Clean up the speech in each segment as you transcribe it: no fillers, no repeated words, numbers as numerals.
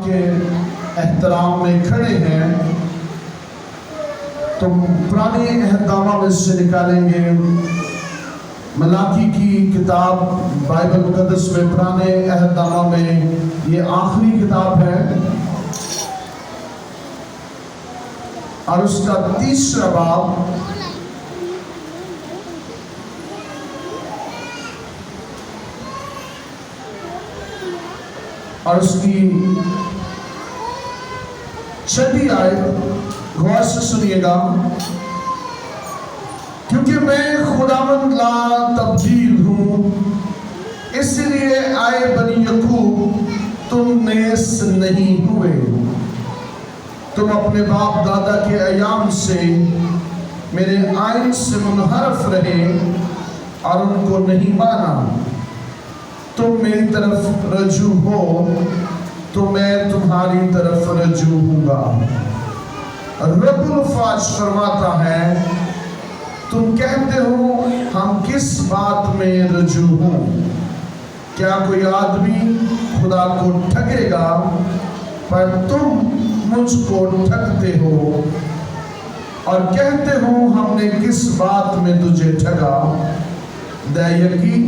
کے احترام میں کھڑے ہیں تو پرانے عہد نامہ میں سے نکالیں گے ملاکی کی کتاب، بائبل مقدس میں پرانے عہد نامہ میں یہ آخری کتاب ہے اور اس کا 3 باب اور اس کی 6 آیت غور سے سنیے گا۔ کیونکہ میں خداوند لا تبدیل ہوں، اس لیے آئے بنی یعقوب تم نیس نہیں ہوئے۔ تم اپنے باپ دادا کے ایام سے میرے آئین سے منحرف رہے اور ان کو نہیں مانا۔ تم میری طرف رجوع ہو تو میں تمہاری طرف رجوع ہوں گا۔ رب الفاظ فرماتا ہے، تم کہتے ہو ہم کس بات میں رجوع ہوں؟ کیا کوئی آدمی خدا کو ٹھگے گا؟ پر تم مجھ کو ٹھگتے ہو اور کہتے ہو ہم نے کس بات میں تجھے ٹھگا؟ دیکی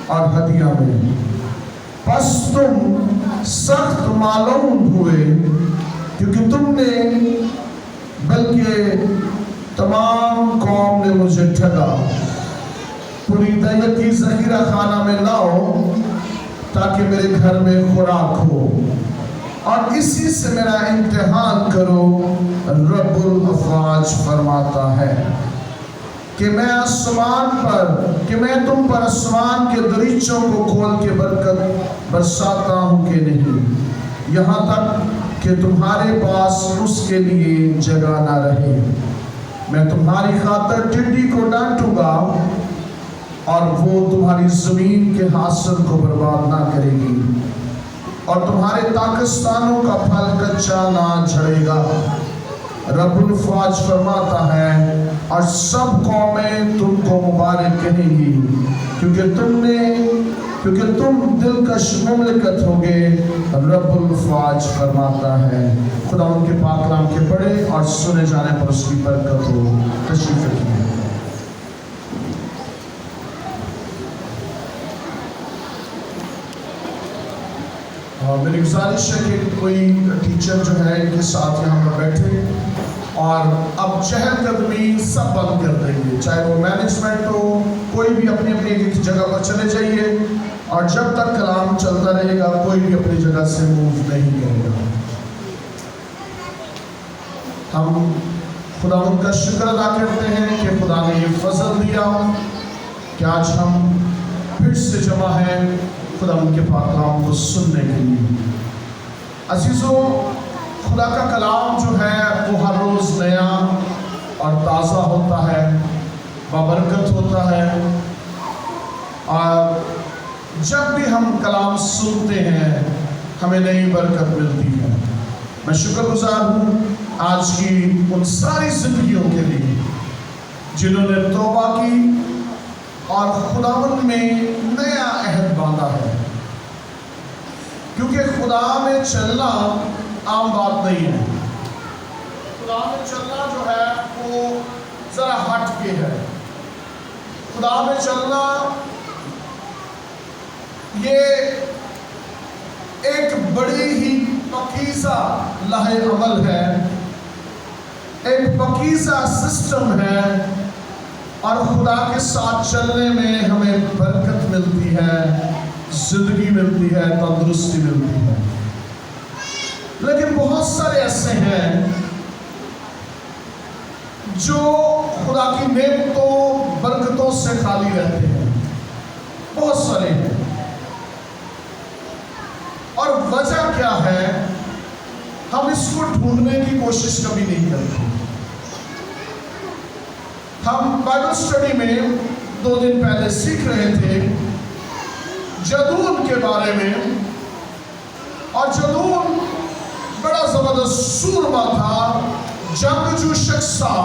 اور ہدیہ میں۔ پس تم سخت معلوم ہوئے کیونکہ تم نے بلکہ تمام قوم نے مجھے ٹھگا۔ پوری دیکی ذخیرہ خانہ میں لاؤ تاکہ میرے گھر میں خوراک ہو اور اسی سے میرا امتحان کرو۔ رب الافواج فرماتا ہے کہ میں تم پر آسمان کے دریچوں کو کھول کے برکت برساتا ہوں کہ نہیں، یہاں تک کہ تمہارے پاس اس کے لیے جگہ نہ رہے۔ میں تمہاری خاطر ٹڈی کو ڈانٹوں گا اور وہ تمہاری زمین کے حاصل کو برباد نہ کرے گی اور تمہارے داغستانوں کا پھل کچا نہ جھڑے گا۔ رب الفاظ فرماتا ہے، اور سب قومیں تم کو مبارک کہیں گی کیونکہ تم دلکش مملکت ہوگے۔ رب الفاظ فرماتا ہے۔ خدا ان کے پاک کلام کے پڑھے اور سنے جانے پر اس کی برکت ہو۔ تشریف رکھیے۔ میری گزارش ہے کہ کوئی ٹیچر جو ہے ان کے ساتھ یہاں پر بیٹھے اور اب چہل قدمی سب بند کر دیں گے، چاہے وہ مینجمنٹ ہو، کوئی بھی اپنی اپنی ایک جگہ پر چلے جائیے اور جب تک کلام چلتا رہے گا کوئی بھی اپنی جگہ سے موو نہیں کرے گا۔ ہم خدا ان کا شکر ادا کرتے ہیں کہ خدا نے یہ فضل دیا کہ آج ہم پھر سے جمع ہیں خدا ان کے پاک کلام کو سننے کے لیے۔ عزیزو، خدا کا کلام جو ہے وہ ہر روز نیا اور تازہ ہوتا ہے، بابرکت ہوتا ہے، اور جب بھی ہم کلام سنتے ہیں ہمیں نئی برکت ملتی ہے۔ میں شکر گزار ہوں آج کی ان ساری زندگیوں کے لیے جنہوں نے توبہ کی اور خداوند میں نیا عہد باندھا ہے، کیونکہ خدا میں چلنا عام بات نہیں ہے۔ خدا میں چلنا جو ہے وہ ذرا ہٹ کے ہے۔ خدا میں چلنا یہ ایک بڑی ہی پکیزہ لاہ عمل ہے، ایک پکیزہ سسٹم ہے، اور خدا کے ساتھ چلنے میں ہمیں برکت ملتی ہے، زندگی ملتی ہے، تندرستی ملتی ہے۔ لیکن بہت سارے ایسے ہیں جو خدا کی نعمتوں برکتوں سے خالی رہتے ہیں، بہت سارے ہیں، اور وجہ کیا ہے ہم اس کو ڈھونڈنے کی کوشش کبھی نہیں کرتے۔ ہم بائبل سٹڈی میں 2 دن پہلے سیکھ رہے تھے جدون کے بارے میں، اور جدون بڑا زبردست سورما تھا، جنگجو شخص تھا،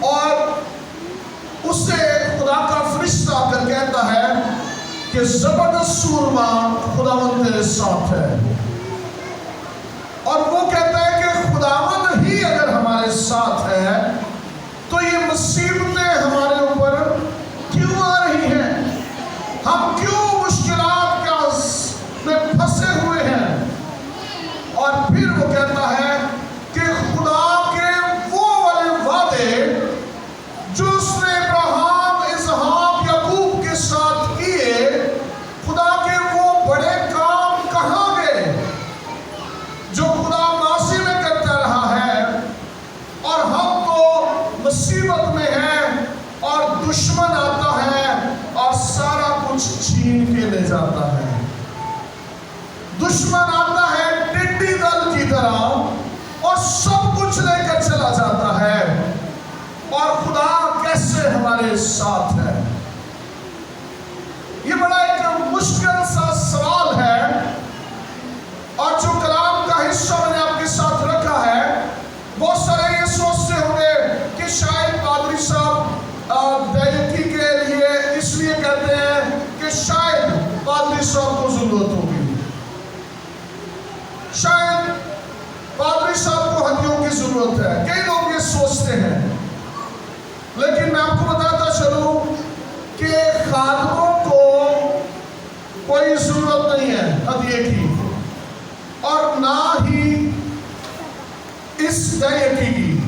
اور اسے خدا کا فرشتہ آ کر کہتا ہے کہ زبردست سورما خداوند تیرے ساتھ ہے، اور وہ کہتا ہے کہ خداوند ہی اگر ہمارے ساتھ ہے تو یہ مصیبتیں ہمارے اوپر کیوں آ رہی ہیں، ہم کیوں مشکلات میں پھنسے ہوئے ہیں۔ اور پھر وہ کہتا ہے کہ خدا کے وہ والے وعدے جو اس نے ابراہیم، اسحاق، یعقوب کے ساتھ کیے، خدا کے وہ بڑے کام کہاں گئے جو خدا ماضی میں کرتا رہا ہے، اور ہم تو مصیبت میں ہیں اور دشمن آتا ہے اور سارا کچھ چھین کے لے جاتا ہے۔ دشمن آتا ہے ٹڈی دل کی طرح اور سب کچھ لے کر چلا جاتا ہے، اور خدا کیسے ہمارے ساتھ ہے؟ یہ بڑا ایک مشکل سا سوال ہے، اور جو کلام کا حصہ میں نے آپ کے ساتھ رکھا ہے، بہت سارے یہ سوچتے ہوں گے کہ شاید پادری صاحب دیوتی کے لیے اس لیے کہتے ہیں کہ شاید پادری صاحب کو ضرورت ہوگی، شاید پادری صاحب کو ہڈیوں کی ضرورت ہے، کئی لوگ یہ سوچتے ہیں۔ لیکن میں آپ کو بتاتا چلوں کہ خادموں کو کوئی ضرورت نہیں ہے ہدیے کی، اور نہ ہی اس دیوتی کی۔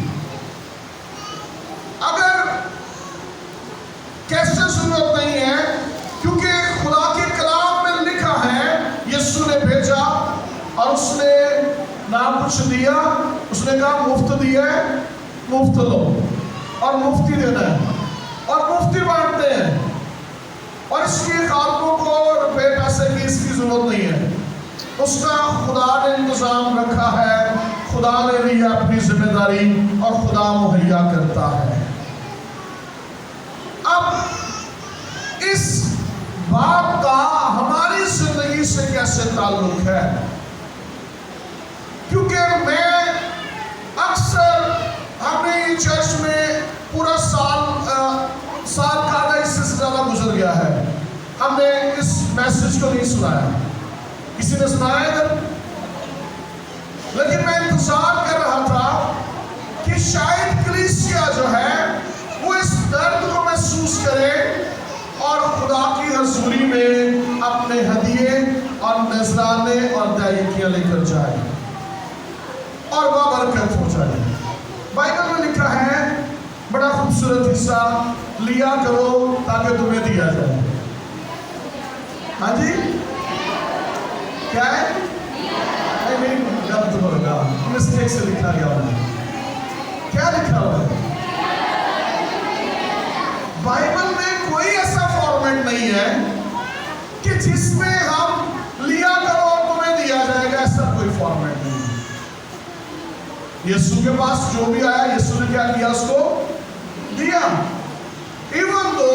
اگر کیسے ضرورت نہیں ہے؟ کیونکہ خدا کے کلام میں لکھا ہے یسوع نے بھیجا اور اس نے نہ کچھ دیا، اس نے کہا مفت دیا ہے مفت لو، اور مفتی دینا ہے، اور مفتی بانٹتے ہیں، اور اس کی خادموں کو روپے پیسے کی اس کی ضرورت نہیں ہے، اس کا خدا نے انتظام رکھا ہے، خدا نے لی اپنی ذمہ داری، اور خدا مہیا کرتا ہے۔ اب اس بات کا ہماری زندگی سے کیسے تعلق ہے؟ کیونکہ میں اکثر ہم نے یہ چرچ میں پورا سال کا آدھا اس سے زیادہ گزر گیا ہے، ہم نے اس میسج کو نہیں سنایا، کسی نے سنایا ادھر؟ لیکن میں انتظار کر رہا تھا کہ شاید کلیسیا جو ہے وہ اس درد کو محسوس کرے اور خدا کی حضوری میں اپنے ہدیے اور نذرانے اور دائیکیاں لے کر جائے اور بابرکت ہو جائے۔ بائبل میں لکھا ہے بڑا خوبصورت حصہ، لیا کرو تاکہ تمہیں دیا جائے۔ ہاں جی کیا ہے؟ نہیں غلط ہوگا، مسٹیک سے لکھا گیا ہوگا۔ کیا لکھا ہوا ہے؟ بائبل میں کوئی ایسا فارمیٹ نہیں ہے کہ جس میں ہم لیا کرو اور تمہیں دیا جائے گا، ایسا کوئی فارمیٹ نہیں ہے۔ یسوع کے پاس جو بھی آیا یسوع نے کیا کیا؟ اس کو دیا۔ ایون دو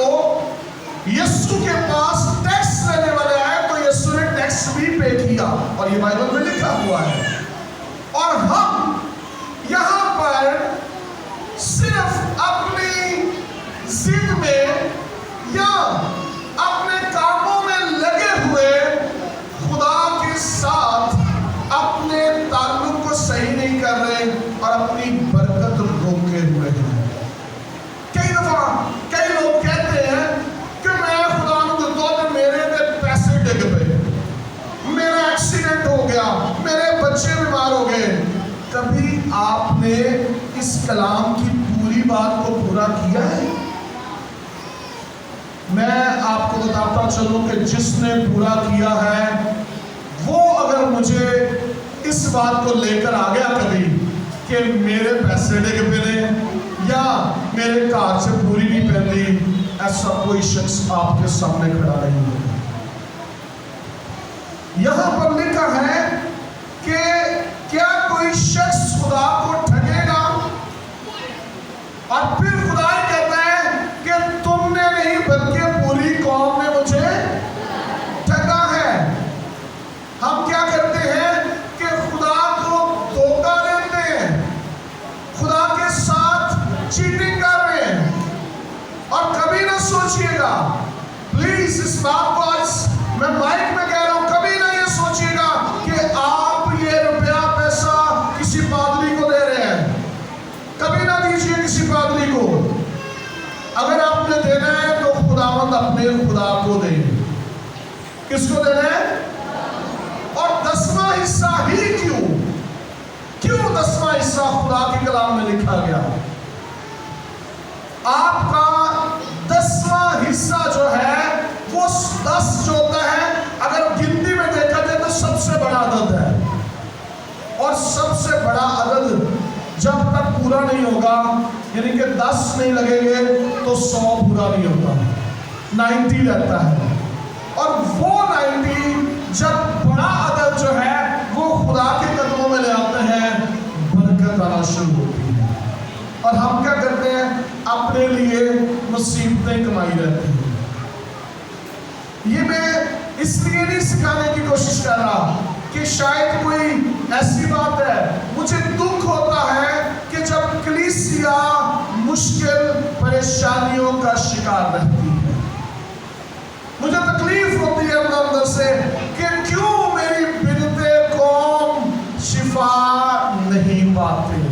یسوع کے پاس ٹیکس لینے والے آئے تو یسوع نے ٹیکس بھی پے کیا، اور یہ بائبل میں لکھا ہوا ہے۔ اور ہم یہاں پر صرف اپنی ضد میں یا اپنے کاموں میں لگے ہوئے خدا کے ساتھ اپنے تعلق کو صحیح نہیں کر رہے اور اپنی برکت روکے ہوئے ہیں۔ کئی دفعہ کئی لوگ کہتے ہیں کہ میں خدا کو دو دن میرے دے پیسے ڈگ پے، میرا ایکسیڈنٹ ہو گیا، میرے بچے بیمار ہو گئے۔ کبھی آپ نے اس کلام کی پوری بات کو پورا کیا ہے؟ میں آپ کو بتاتا چلوں کہ جس نے پورا کیا ہے وہ اگر مجھے اس بات کو لے کر آ گیا کبھی کہ میرے پیسے ڈگ پے یا میرے کار سے پوری نہیں پہنی، ایسا کوئی شخص آپ کے سامنے کھڑا نہیں ہوگا۔ یہاں پر لکھا ہے کہ کیا کوئی شخص خدا کو ٹھگے گا؟ اور پھر خدا کہتا ہے کہ تم نے نہیں بلکہ پوری قوم نے مجھے ٹھگا ہے۔ ہم کیا کرتے ہیں کہ خدا کو دھوکہ دیتے ہیں، خدا کے ساتھ چیٹنگ کر رہے ہیں۔ اور کبھی نہ سوچئے گا، پلیز اس بات کو آج خدا کو دیں. کس کو دینا ہے؟ اور 10واں حصہ ہی کیوں 10واں حصہ خدا کے کلام میں لکھا گیا؟ آپ کا 10واں حصہ جو ہے وہ 10 جو ہوتا ہے اگر گنتی میں دیکھا جائے تو سب سے بڑا عدد ہے. اور سب سے بڑا عدد جب تک پورا نہیں ہوگا، یعنی کہ 10 نہیں لگیں گے تو 100 پورا نہیں ہوتا، 90 رہتا ہے. اور وہ 90 جب بڑا عدد جو ہے وہ خدا کے قدموں میں لے آتے ہیں، برکت آنا شروع ہوتی ہے. اور ہم کیا کرتے ہیں؟ اپنے لیے مصیبتیں کمائی رہتے ہیں. یہ میں اس لیے نہیں سکھانے کی کوشش کر رہا کہ شاید کوئی ایسی بات ہے. مجھے دکھ ہوتا ہے کہ جب کلیسیا مشکل پریشانیوں کا شکار رہتی ہے، مجھے تکلیف ہوتی ہے اندر سے کہ کیوں میری بنتے قوم شفا نہیں پاتے.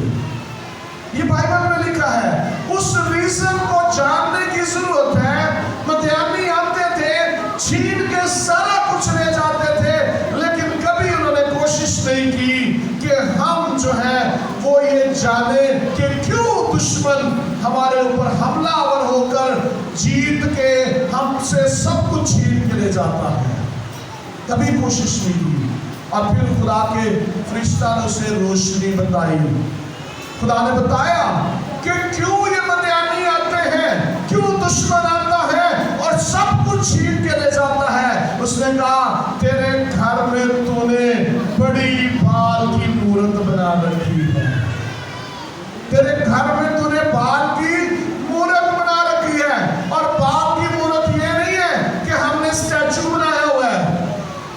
یہ بائبل میں لکھا ہے. اس ریزن کو جاننے کی ضرورت ہے. مدیانی آتے تھے، چھین کے سارا کچھ لے جاتے تھے، لیکن کبھی انہوں نے کوشش نہیں کی کہ ہم جو ہے وہ یہ جانیں کہ کیوں دشمن ہمارے اوپر حملہ آور ہو کر جیت کے ہم سے سب کچھ چھین کے لے جاتا ہے. کبھی کوشش نہیں کی. اور پھر خدا کے فرشتہ نے اسے روشنی بتائی. خدا نے بتایا کہ کیوں یہ مدیانی آتے ہیں، کیوں دشمن آتا ہے اور سب کچھ چھین کے لے جاتا ہے. اس نے کہا تیرے گھر میں تو نے بڑی بال کی مورت بنا رکھی ہے. تیرے گھر میں تو نے بال کی مورت بنا رکھی ہے. اور بال کی مورت یہ نہیں ہے کہ ہم نے اسٹیچو بنایا ہوا ہے.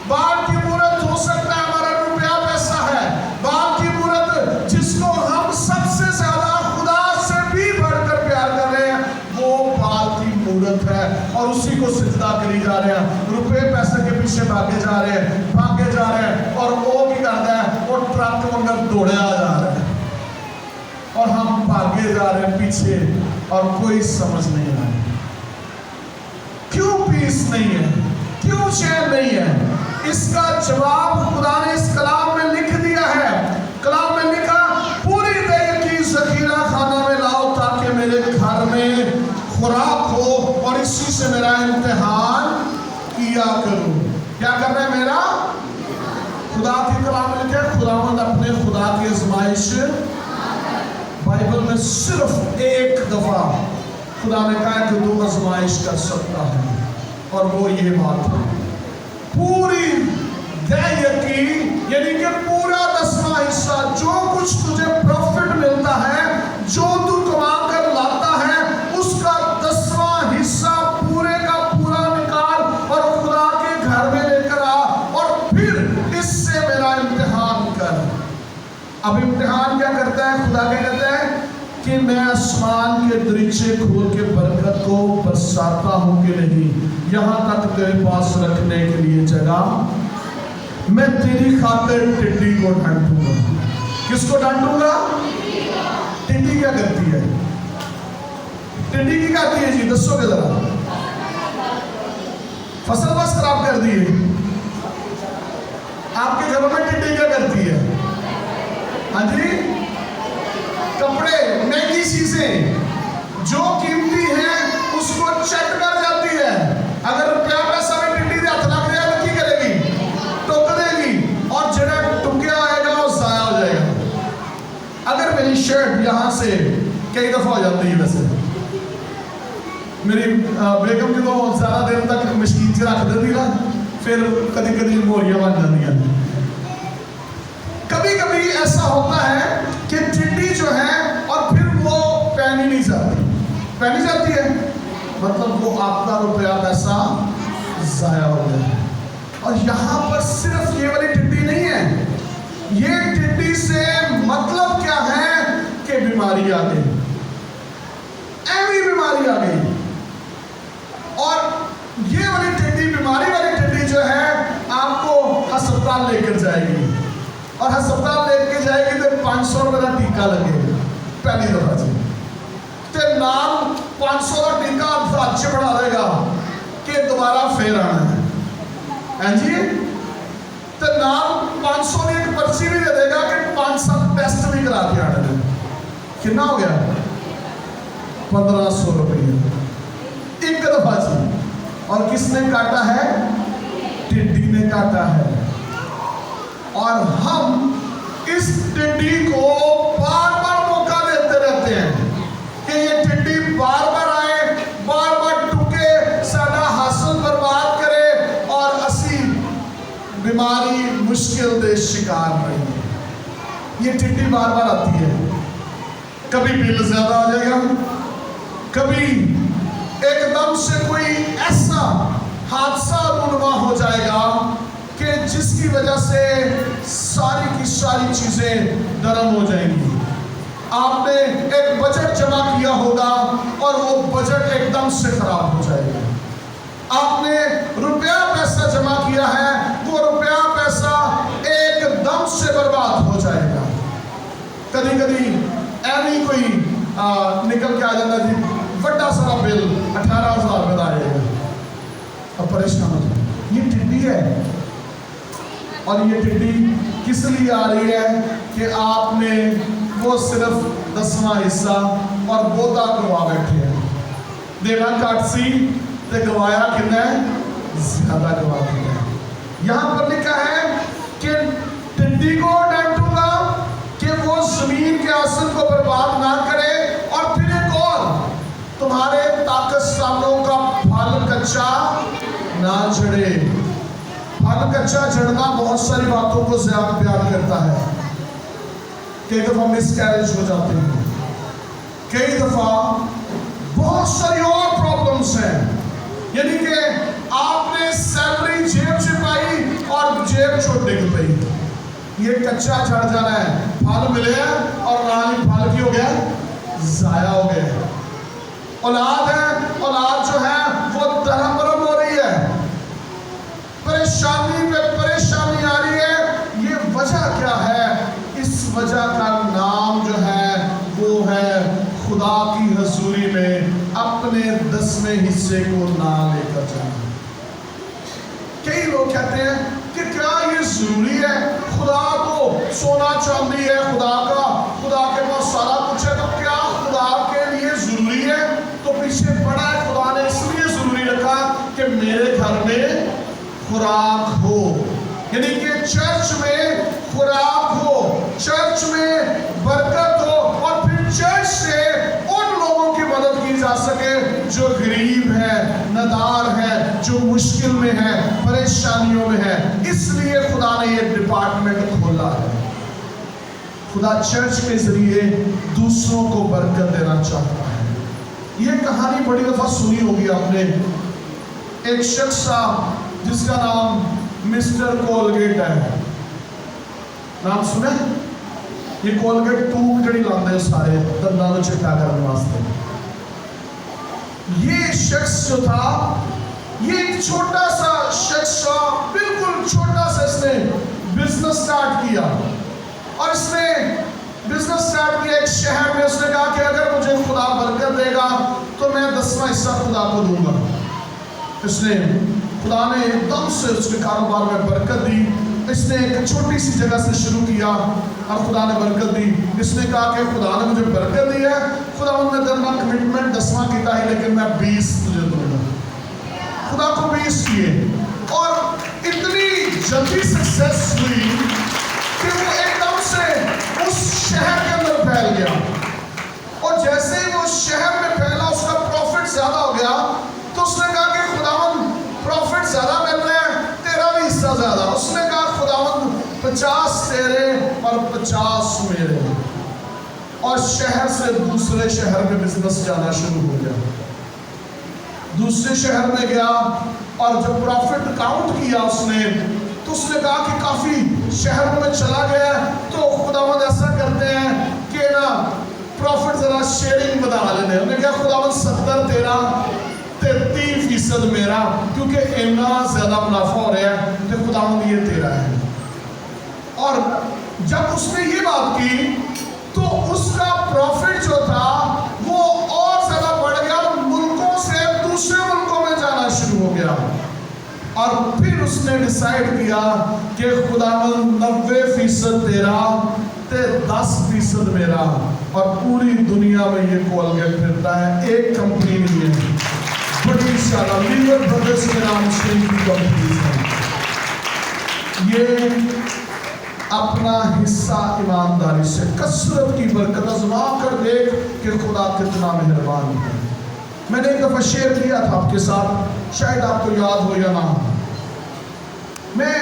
بال کی مورت ہو سکتا ہے ہمارا روپیہ پیسہ ہے. بال کی مورت جس کو ہم سب سے زیادہ خدا سے بھی بڑھ کر پیار کر رہے ہیں، وہ بال کی مورت ہے. اور اسی کو سجدہ کری جا رہے ہیں. روپے پیسے کے پیچھے بھاگے جا رہے ہیں اور وہ بھی کرتا ہے، وہ ٹرک منگل دوڑیا جا رہا ہے اور ہم بھاگے جا رہے ہیں پیچھے اور کوئی سمجھ نہیں آ رہی. کیوں پیس نہیں ہے؟ کیوں چین نہیں ہے؟ اس کا جواب خدا نے اس کلام میں لکھ دیا ہے. کلام میں لکھا پوری دیر کی ذخیرہ خانہ میں لاؤ تاکہ میرے گھر میں خوراک ہو اور اسی سے میرا امتحان کیا کروں. کیا کرنا ہے میرا؟ خدا کی کلام میں لکھا ہے خداوند اپنے خدا کی آزمائش. بائبل میں صرف ایک دفعہ خدا نے کہا کہ تو آزمائش کر سکتا ہے، اور وہ یہ بات ہے پوری یقین، یعنی کہ پورا 10واں حصہ جو کچھ تجھے پروفٹ ملتا ہے، جو تو کما کر لاتا ہے، اس کا 10واں حصہ پورے کا پورا نکال اور خدا کے گھر میں لے کر آ اور پھر اس سے میرا امتحان کر. اب امتحان کیا کرتا ہے؟ خدا کیا کہتا ہے کہ میں آسمان کے دریچے کھول کے برکت کو برساتا ہوں کہ نہیں، یہاں تک تیرے پاس رکھنے کے لیے جگہ. میں تیری خاطر ٹڈی کو ڈھانٹوں گا. کس کو ڈھانٹوں گا؟ ٹڈی کیا کرتی ہے؟ ٹڈی کی کرتی ہے جی؟ دسو گے ذرا. فصل بس خراب کر دی ہے. آپ کے گھروں میں ٹڈی کیا کرتی ہے؟ ہاں جی، کپڑے، مہنگی چیزیں جو قیمتی ہیں اس کو چٹ کر جاتی ہے. اگر روپیہ پیسہ میں ٹڈی دے ہاتھ لگ جائے تو کی کرے گی؟ ٹوک دے گی، اور جڑا ٹکیا آئے گا وہ ضائع ہو جائے گا. اگر میری شرٹ یہاں سے کئی دفعہ ہو جاتی ہے، ویسے میری بیگم کی تو زیادہ دیر تک مشین سے رکھ دیتی نا، پھر کبھی کبھی موریاں بن جاتی ہیں. کبھی کبھی ایسا ہوتا ہے کہ ٹڈی جو ہے اور پھر وہ پہنی نہیں جاتی ہے، مطلب وہ آپ کا روپیہ پیسہ ضائع ہو گیا. اور یہاں پر صرف یہ والی ٹڈی نہیں ہے، یہ ٹڈی سے مطلب کیا ہے کہ بیماری آ گئی، ایوی بیماری آ گئی. اور یہ والی ٹڈی، بیماری والی ٹڈی جو ہے آپ کو ہسپتال لے کر جائے گی، اور ہسپتال لے کے جائے گی تو 500 روپے کا ٹیکہ لگے گا پہلی دفعہ جی. تے نام 500 کا ٹیکہ فاج بڑھا دے گا کہ کے دوبارہ پھر آنا ہے. ہاں جی تو نام 500 کی ایک پرچی بھی دے دے گا کہ 5 سال ٹیسٹ بھی کرا کے آنے دیں. کتنا ہو گیا؟ 1500 روپئے ایک دفعہ جی. اور کس نے کاٹا ہے؟ ٹڈی نے کاٹا ہے. اور ہم اس ٹڈی کو بار بار موقع دیتے رہتے ہیں کہ یہ ٹڈی بار بار آئے, بار بار ٹکے, ساڈا حاصل برباد کرے اور اسی بیماری مشکل دے شکار رہیے. یہ ٹڈی بار بار آتی ہے. کبھی بل زیادہ آ جائے گا, کبھی ایک دم سے کوئی ایسا حادثہ رونما ہو جائے گا کہ جس کی وجہ سے ساری کی ساری چیزیں درم ہو جائیں گی. آپ نے ایک بجٹ جمع کیا ہوگا اور وہ بجٹ ایک دم سے خراب ہو جائے گا. آپ نے روپیہ پیسہ جمع کیا ہے, وہ روپیہ پیسہ ایک دم سے برباد ہو جائے گا. کبھی کبھی ایوی کوئی نکل کے آ جاتا جی بڑا سارا بل 18,000 روپے آ جائے گا, اب پریشان ہو جائے. یہ ٹڈی ہے. اور یہ ٹڈی کس لیے آ رہی ہے کہ آپ نے وہ صرف 10واں حصہ اور بودا گوا بیٹھے ہیں. دینا کٹ سی تے گوایا کتنا ہے؟ زیادہ گوا دیا ہے. یہاں پر لکھا ہے کہ ٹڈی کو ڈانٹوں گا کہ وہ زمین کے حاصل کو برباد نہ کرے, اور پھر ایک اور تمہارے طاقت سالوں کا پھل کچا نہ جھڑے. پھل کچا جھڑنا بہت ساری باتوں کو زیادہ بیان کرتا ہے. کئی دفعہ مس کیریج ہو جاتے ہیں, کئی دفعہ بہت ساری اور پرابلمز ہیں. یعنی کہ آپ نے سیلری جیب سے پائی اور جیب چھوڑ ڈگ پئی. یہ کچا جھڑ جانا ہے. پھل ملے ہیں اور نہ پھل کی ہو گیا, ضائع ہو گئے. اولاد ہے, اولاد جو ہے وہ درہم برہم ہو رہی ہے, پریشانی پہ پریشانی آ رہی ہے. یہ وجہ کیا ہے؟ اس وجہ کا نام جو ہے وہ ہے خدا کی حضوری میں اپنے 10ویں حصے کو نہ لے کر جانا. کئی لوگ کہتے ہیں کہ کیا یہ ضروری ہے؟ خدا کو سونا چاندی ہے خدا کا, خدا کے پاس سارا کچھ ہے, تو کیا خدا کے لیے ضروری ہے؟ تو پیچھے پڑا ہے خدا نے اس لیے ضروری رکھا کہ میرے گھر میں خوراک ہو. یعنی کہ چرچ میں خوراک ہو, چرچ میں برکت ہو, اور پھر چرچ سے ان لوگوں کی مدد کی جا سکے جو غریب ہیں, ندار ہیں, جو مشکل میں ہیں, پریشانیوں میں ہیں. اس لیے خدا نے یہ ڈپارٹمنٹ کھولا ہے. خدا چرچ کے ذریعے دوسروں کو برکت دینا چاہتا ہے. یہ کہانی بڑی دفعہ سنی ہوگی آپ نے. ایک شخص تھا جس کا نام مسٹر کولگیٹ ہے. نام سنے؟ یہ کولگیٹ ٹوب جڑی لاندے ہیں سارے دنداں نوں چٹا کرنے واسطے. یہ شخص جو تھا, یہ ایک چھوٹا سا شخص تھا, بالکل چھوٹا سا. اس نے بزنس سٹارٹ کیا, اور اس نے بزنس سٹارٹ کیا ایک شہر میں. اس نے کہا کہ اگر مجھے خدا برکت دے گا تو میں 10واں حصہ خدا کو دوں گا. اس نے خدا نے ایک دم سے اس کے کاروبار میں برکت دی. اس نے ایک چھوٹی سی جگہ سے شروع کیا اور خدا نے برکت دی. اس نے کہا کہ خدا نے مجھے برکت دی ہے, خدا نے کرنا کمٹمنٹ 10واں کیتا ہے لیکن میں 20 تجھے دوں گا. خدا کو 20 کیے, اور اتنی جلدی سکسیس ہوئی کہ وہ ایک دم سے اس شہر کے اندر پھیل گیا. اور جیسے ہی وہ شہر میں پھیلا, اس کا پروفٹ زیادہ ہو گیا. تو اس نے کہا کہ خداوند پروفٹ زیادہ مل رہے ہیں, تیرا بھی حصہ زیادہ. اس نے کہا خداوند 50 تیرے اور 50 میرے. اور شہر سے دوسرے شہر میں بزنس جانا شروع ہو گیا. دوسرے شہر میں گیا, اور جب پروفٹ کاؤنٹ کیا اس نے, تو اس نے کہا کہ کافی شہروں میں چلا گیا. تو خداوند ایسا کرتے ہیں کہ نا پروفٹ ذرا شیئرنگ بتا لینے. انہوں نے کہا خداوند 70 تیرا 33% میرا, کیونکہ اتنا زیادہ منافع ہو رہا ہے کہ خداوند یہ تیرا ہے. اور جب اس نے یہ بات کی تو اس کا پروفٹ جو تھا وہ اور زیادہ بڑھ گیا, اور ملکوں سے دوسرے ملکوں میں جانا شروع ہو گیا اور پھر اس نے ڈیسائیڈ کیا کہ خداوند 90% تیرا تے 10% میرا، اور پوری دنیا میں یہ کولگیٹ پھرتا ہے، ایک کمپنی نہیں ہے، بڑی سارا لیور برادرز کے نام سے ان کی کمپنیز ہیں۔ یہ اپنا حصہ ایمانداری سے، کثرت کی برکت آزما کر دیکھ کہ خدا کتنا مہربان ہے۔ میں نے ایک دفعہ شیئر کیا تھا آپ کے ساتھ، شاید آپ کو یاد ہو یا نہ، میں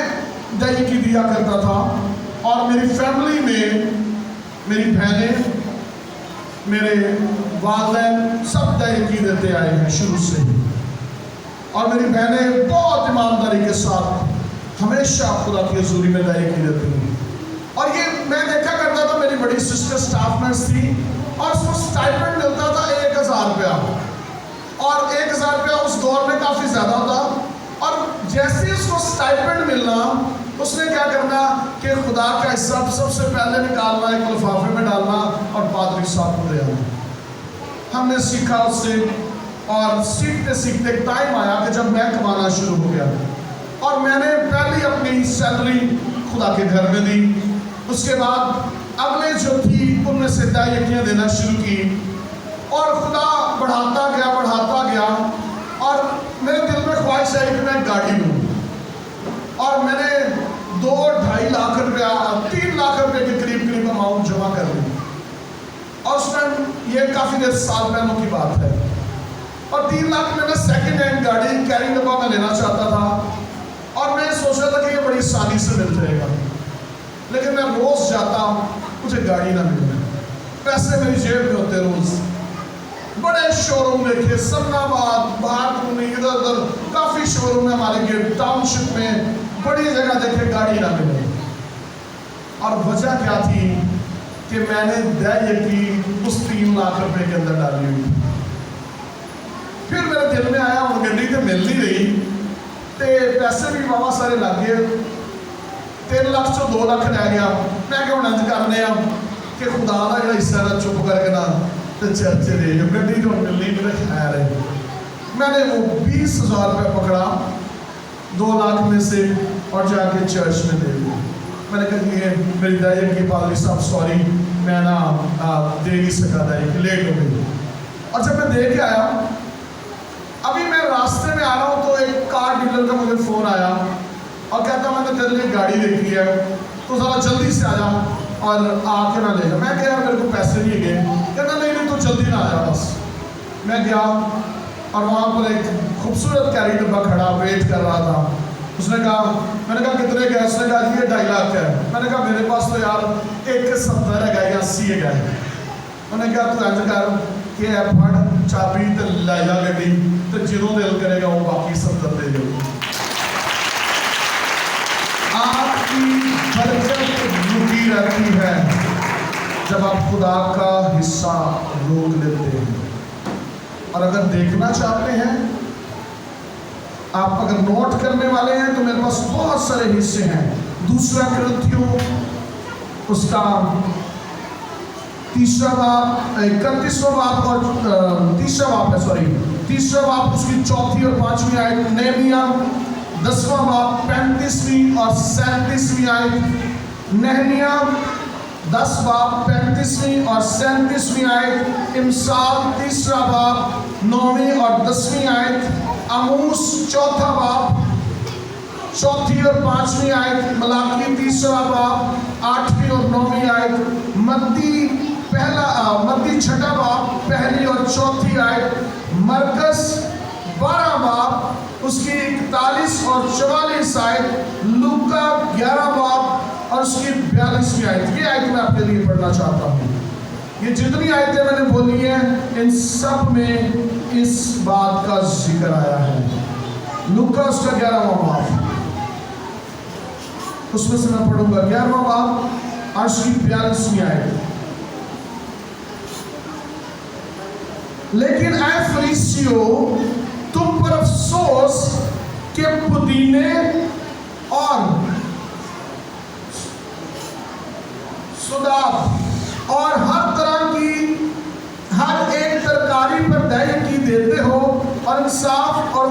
دہی کی دیا کرتا تھا اور میری فیملی میں میری بہنیں، میرے والدین سب دہی کی دیتے آئے ہیں شروع سے ہی، اور میری بہنیں بہت ایمانداری کے ساتھ ہمیشہ خدا کی حضوری میں دہی کی دیتی ہیں۔ اور یہ میں دیکھا کرتا تھا، میری بڑی سسٹر سٹاف نرس تھی اور اس کو سٹائپنڈ ملتا تھا 1000 روپیہ، اور 1000 روپیہ اس دور میں کافی زیادہ ہوتا، اور جیسے اس کو سٹائپنڈ ملنا اس نے کیا کرنا کہ خدا کا حصہ سب سے پہلے نکالنا، ایک لفافے میں ڈالنا اور پادری صاحب کو دے آنا۔ ہم نے سیکھا اس سے، اور سیکھتے سیکھتے ایک ٹائم آیا کہ جب میں کمانا شروع ہو گیا اور میں نے پہلی اپنی سیلری خدا کے گھر میں دی، اس کے بعد اگلے جو تھی ان میں سے دہیاں دینا شروع کی، اور خدا بڑھاتا گیا، اور میرے دل میں خواہش آئی کہ میں گاڑی لوں، اور میں نے 2-2.5 لاکھ روپیہ 3 لاکھ روپے کے قریب اماؤنٹ جمع کر لی، اور اس ٹائم یہ کافی دیر سال پہلوں کی بات ہے، اور 3 لاکھ میں سیکنڈ ہینڈ گاڑی کیری ڈبا میں لینا چاہتا تھا، اور میں سوچا تھا کہ یہ بڑی آسانی سے مل جائے گا، لیکن میں روز جاتا مجھے گاڑی نہ ملے، پیسے میری جیب میں ہوتے روز، بڑے شو روم دیکھے، سمنا آباد، باہر کنی، ادھر ادھر کافی شو روم ہے ہمارے گیٹ ٹاؤن شپ میں، بڑی جگہ دیکھے، گاڑی نہ ملے، اور وجہ کیا تھی کہ میں نے دہی کی اس 3 لاکھ روپے کے اندر ڈالی ہوئی۔ پھر میرے دل میں آیا وہ گڈی تو مل نہیں رہی، تے پیسے بھی بابا سارے لگ گئے، 3 لاکھ چو 2 لاکھ رہ گیا، میں کہ ہوں انج کرنے کہ خدا کا جڑا حصہ ہے چپ کر کے نہ تے چرچ دے جو گڈی تو ملنی میرے خیر ہے۔ میں نے وہ 20,000 روپے پکڑا 2 لاکھ میں سے اور جا کے چرچ میں دے دیا۔ میں نے کہا یہ میری دہی کی پادری صاحب سوری میں نہ دے نہیں سکا، دہی لیٹ ہو گئی، اور جب میں دے کے آیا، ابھی میں راستے میں آ رہا ہوں تو ایک کار ڈیلر کا مجھے فون آیا اور کہتا میں نے تیرے لیے گاڑی دیکھی ہے تو ذرا جلدی سے آ جا اور آ کے نہ لے جا۔ میں کہا میرے کو پیسے نہیں گئے، کہتا نہیں تو جلدی نہ آ جا بس۔ میں گیا اور وہاں پر ایک خوبصورت کیری ڈبا کھڑا ویٹ کر رہا تھا، اس نے کہا، میں نے کہا کتنے گئے؟ اس نے کہا یہ 2.5 لاکھ ہے۔ میں نے کہا میرے پاس تو یار 1.70 ہے گئے یا 80 ہے گئے۔ میں نے کہا تو ایسا کر کہ اے پھڑ چابی تے لے جا گڈی تے جدوں دل کرے گا وہ باقی 70 دے دے۔ آپ کی برکت رکی رہتی ہے جب آپ خدا کا حصہ روک لیتے ہیں۔ اور اگر دیکھنا چاہتے ہیں، آپ اگر نوٹ کرنے والے ہیں تو میرے پاس بہت سارے حصے ہیں۔ 2 کرنتھیوں اس کا 3واں باب 31واں باب اور 3واں باب ہے، سوری 3واں باب اس کی 4 اور 5ویں آیت، نہمیہ 10واں باب 35ویں اور 37ویں آیت، نہمیہ 10 باب 35ویں اور 37ویں آیت، امثال 3 باب 9ویں اور 10ویں آیت، آموس 4 باب 4 اور 5ویں آیت، ملاکی 3 باب 8ویں اور 9ویں آیت، متی 6 باب 1 اور 4 آیت، مرکز 12 باب اس کی 41 اور 44 آیت، لوکا 11 باب اور اس کی 42ویں آیت۔ یہ آیت میں آپ کے لیے پڑھنا چاہتا ہوں۔ یہ جتنی آیتیں میں نے بولی ہیں ان سب میں اس بات کا ذکر آیا ہے۔ لوکا اس کا 11واں باب، اس میں سے میں پڑھوں گا 11واں باب اور اس کی 42ویں آیت۔ لیکن اے فریسیو، تم پر افسوس کہ پودینے اور سداف اور ہر طرح کی ہر ایک ترکاری پر دہی کی دیتے ہو اور انصاف اور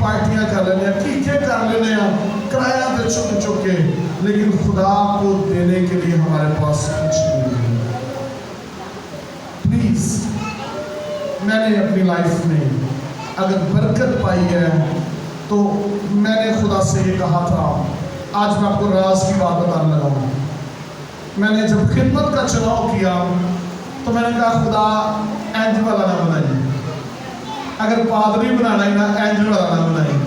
پارٹیاں کر لینے ٹھیکے کر لینے کرایہ دے چک چک کے, لیکن خدا کو دینے کے لیے ہمارے پاس کچھ نہیں ہے. پلیز, میں نے اپنی لائف میں اگر برکت پائی ہے تو میں نے خدا سے یہ کہا تھا. آج میں آپ کو راز کی بات بتانے لگا ہوں. میں نے جب خدمت کا چناؤ کیا تو میں نے کہا خدا اینجل والا نہ بنائیے, اگر پادری بنانا ہی نا اینجل والا نہ بنائیے,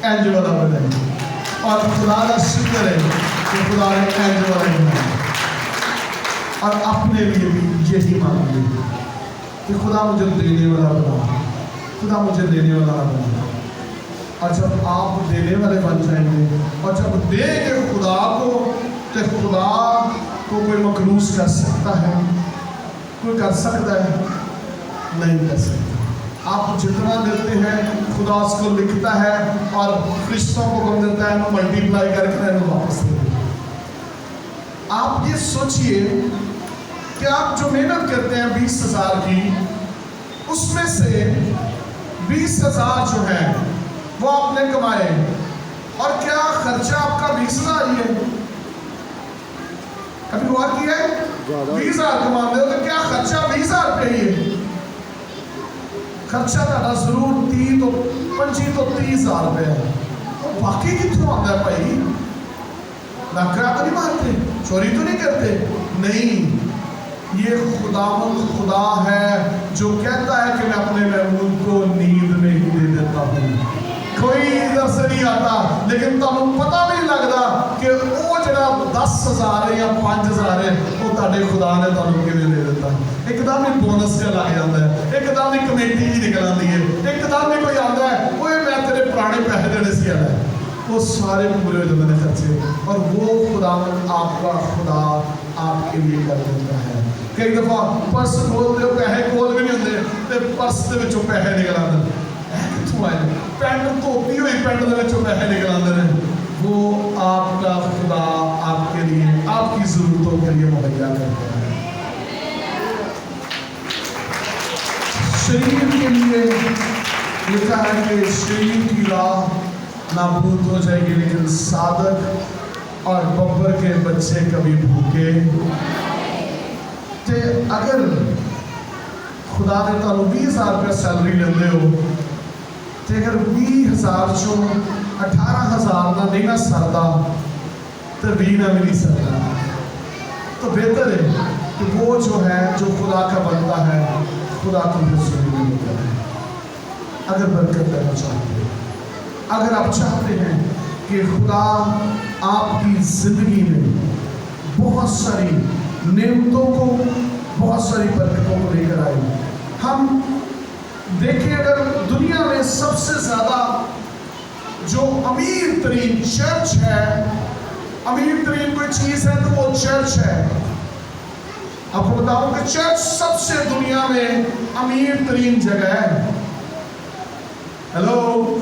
اینجل والا بنائیے. اور خدا کا شکر ہے کہ خدا نے اینجل والا ہی بنایا. اور اپنے لیے بھی یہی مانگیے کہ خدا مجھے دینے والا بنا, خدا مجھے دینے والا بنا. اور جب آپ دینے والے بن جائیں گے اور جب دیں گے خدا کو, تو خدا کو کوئی مخلوق کر سکتا ہے؟ کوئی کر سکتا ہے؟ نہیں کر سکتا. آپ جتنا دیتے ہیں خدا اس کو لکھتا ہے اور فرشتوں کو حکم دیتا ہے ملٹیپلائی کر کے واپس دے. آپ یہ سوچئے کہ آپ جو محنت کرتے ہیں 20,000 کی, اس میں سے 20,000 جو ہے وہ آپ نے کمائے, اور کیا خرچہ آپ کا 20,000 ہی ہے؟ کبھی غور کیا ہے 20,000 کماتے ہو تو کیا خرچہ 20,000 پہ ہی ہے؟ خرچہ تھا ضرور 30 تو 25 تو 30,000 روپے ہے. باقی کتنا آتا ہے بھائی؟ ناکرا تو نہیں مارتے, چوری تو نہیں کرتے, نہیں. یہ خدا ہے جو کہتا ہے کہ میں اپنے محبوب کو نیند میں ہی دے دیتا ہوں. کوئی ادھر سے نہیں آتا, لیکن تمہیں پتہ نہیں لگتا کہ وہ جڑا 10,000 ہے یا 5,000 ہے وہ تاڑے خدا نے تمہیں کے لیے دے دیتا. ایک دم ہی بونس کا لگ جاتا ہے, ایک دم ہی کمیٹی ہی نکل آتی ہے, ایک دم ہی کوئی آتا ہے وہ میں تیرے پرانے پیسے دینے سے آتا ہے, وہ سارے پورے ہو جاتے ہیں خرچے, اور وہ خدا آپ کا خدا آپ کے لیے کر دیتا ہے. کئی دفعہ پرس کھولتے ہو پیسے کھول بھی نہیں ہوتے, تو پرس کے وچوں پیسے نکل آتے ہیں. کتوں آئے پینٹ دھوتی ہوئی پینٹ کے وچوں پیسے نکل آتے ہیں. وہ آپ کا خدا آپ کے لیے آپ کی ضرورتوں کے لیے مہیا کرتا ہے. شریر کے لیے لکھا ہے کہ شریر کی راہ نابود ہو جائے گی, لیکن صادق اور ببر کے بچے کبھی بھوکے. تے اگر خدا نے تانوں 20,000 روپے سیلری لیندے ہو, تے اگر 20,000 چوں 18,000 نہ نہیں نہ سردا تو 20 نہ بھی نہیں سردا, تو بہتر ہے کہ وہ جو ہے جو خدا کا بنتا ہے خدا کو رسول نہیں کرے. اگر برکت کرنا چاہتے ہیں, اگر آپ چاہتے ہیں کہ خدا آپ کی زندگی میں بہت ساری نعمتوں کو, بہت ساری برکتوں کو لے کر آئے. ہم دیکھیں اگر دنیا میں سب سے زیادہ جو امیر ترین چرچ ہے, امیر ترین کوئی چیز ہے تو وہ چرچ ہے. آپ کو بتاؤں کہ چرچ سب سے دنیا میں امیر ترین جگہ ہے. ہیلو,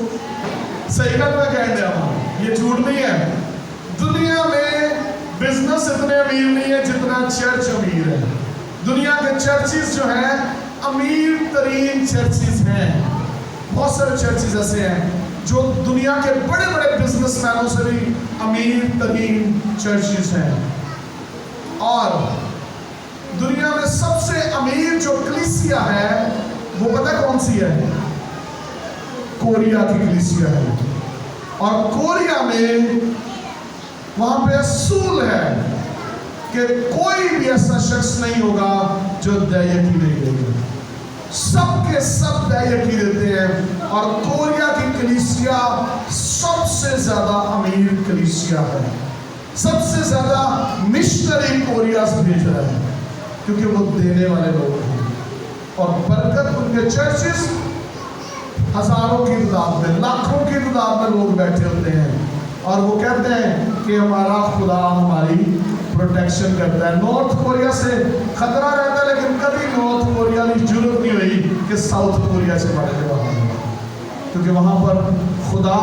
صحیح بات میں کہہ دیا ہوں, یہ جھوٹ نہیں ہے. دنیا میں بزنس اتنے امیر نہیں ہے جتنا چرچ امیر ہے. دنیا کے چرچز جو ہیں امیر ترین چرچز ہیں. بہت سارے چرچز ایسے ہیں جو دنیا کے بڑے بڑے بزنس مینوں سے بھی امیر ترین چرچز ہیں. اور دنیا میں سب سے امیر جو کلیسیا ہے وہ پتہ کون سی ہے؟ کوریا کی کلیسیا ہے. اور کوریا میں وہاں پہ اصول ہے کہ کوئی بھی ایسا شخص نہیں ہوگا جو دیکی نہیں دے گا. سب کے سب دیکی دیتے ہیں. اور کوریا کی کلیسیا سب سے زیادہ امیر کلیسیا ہے. سب سے زیادہ مشنری کوریا سے بھیج رہا ہے کیونکہ وہ دینے والے لوگ ہیں. اور برکت ان کے چرچز ہزاروں کی تعداد میں, لاکھوں کی تعداد میں لوگ بیٹھے ہوتے ہیں, اور وہ کہتے ہیں کہ ہمارا خدا ہماری پروٹیکشن کرتا ہے. نارتھ کوریا سے خطرہ رہتا ہے, لیکن کبھی نارتھ کوریا کی ضرورت نہیں ہوئی کہ ساؤتھ کوریا سے بڑھ کے وہاں, کیونکہ وہاں پر خدا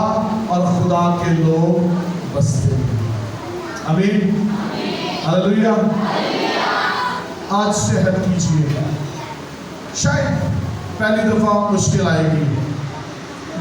اور خدا کے لوگ بستے ہیں. آمین, ہلیلویا. آج سے عہد کیجیے. شاید پہلی دفعہ مشکل آئے گی,